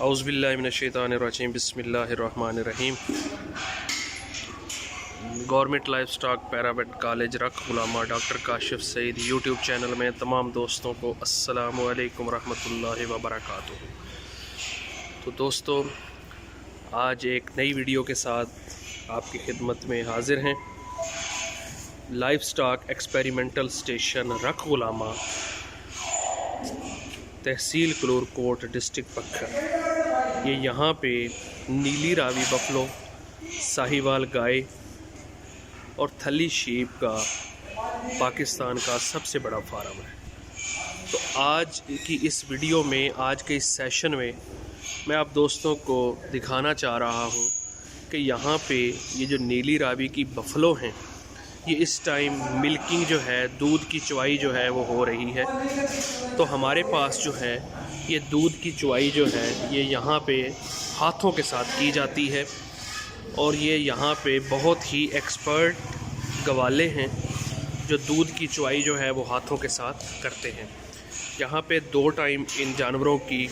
औज़ुबिल्लाहि मिनश्शैतानिर्रजीम बिस्मिल्लाहिर्रहमानिर्रहीम। Government life stock paramed college रख गुलामा doctor Kashif Saeed YouTube channel में तमाम दोस्तों को अस्सलामु अलैकुम रहमतुल्लाहि व बरकातुहू। तो दोस्तों, आज एक नई वीडियो के साथ आपकी खिदमत में हाजिर हैं। लाइफ स्टॉक एक्सपेरिमेंटल स्टेशन रख गुलामा, तहसील क्लोर कोट, डिस्ट्रिक्ट पक्खर। ये यहाँ पे नीली रावी बफलो, साहिवाल गाय और थली शीप का पाकिस्तान का सबसे बड़ा फार्म है। तो आज की इस वीडियो में, आज के इस सेशन में मैं आप दोस्तों को दिखाना चाह रहा हूँ कि यहाँ पे ये जो नीली रावी की बफलो हैं, ये इस टाइम मिल्किंग जो है, दूध की चुवाई जो है वो हो रही है। तो हमारे पास जो है ये दूध की चुवाई जो है ये यहाँ पे हाथों के साथ की जाती है और ये यहाँ पे बहुत ही एक्सपर्ट गवाले हैं जो दूध की चुवाई जो है वो हाथों के साथ करते हैं। यहाँ पे 2 टाइम इन जानवरों की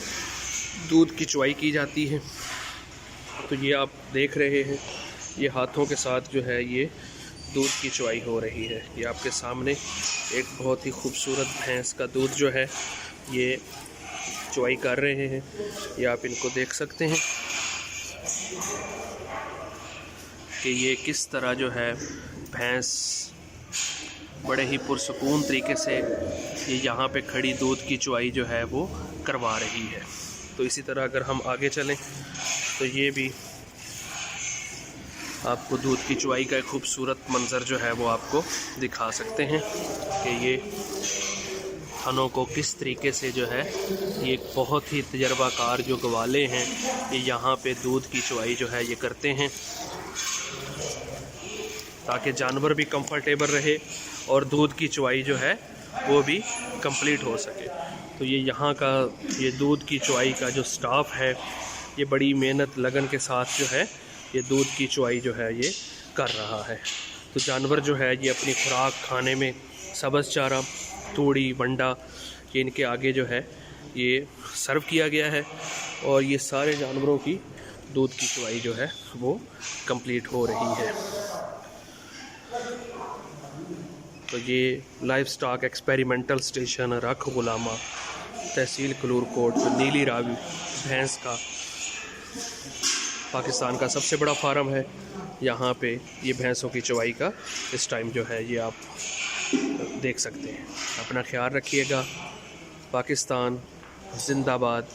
दूध की चुवाई की जाती है। तो ये आप देख रहे हैं, ये हाथों के साथ जो है ये दूध की चुवाई हो रही है। ये आपके सामने एक बहुत ही खूबसूरत भैंस का दूध जो है ये चुवाई कर रहे हैं। ये आप इनको देख सकते हैं कि ये किस तरह जो है भैंस बड़े ही पुरसुकून तरीके से ये यहाँ पे खड़ी दूध की चुवाई जो है वो करवा रही है। तो इसी तरह अगर हम आगे चलें तो ये भी आपको दूध की चुवाई का एक खूबसूरत मंज़र जो है वो आपको दिखा सकते हैं कि ये थनों को किस तरीके से जो है ये एक बहुत ही तजर्बाकार जो गवाले हैं ये यहाँ पे दूध की चुवाई जो है ये करते हैं ताकि जानवर भी कंफर्टेबल रहे और दूध की चुवाई जो है वो भी कंप्लीट हो सके। तो ये यहाँ का ये दूध की चुवाई का जो स्टाफ है ये बड़ी मेहनत लगन के साथ जो है ये दूध की चुवाई जो है ये कर रहा है। तो जानवर जो है ये अपनी खुराक खाने में सब्ज़ चारा, तूड़ी, वंडा ये इनके आगे जो है ये सर्व किया गया है और ये सारे जानवरों की दूध की चुवाई जो है वो कंप्लीट हो रही है। तो ये लाइफ स्टॉक एक्सपेरिमेंटल स्टेशन रख गुलामा, तहसील क्लोर कोट, नीली रावी भैंस का पाकिस्तान का सबसे बड़ा फार्म है। यहाँ पे ये भैंसों की चुवाई का इस टाइम जो है ये आप देख सकते हैं। अपना ख्याल रखिएगा। पाकिस्तान जिंदाबाद।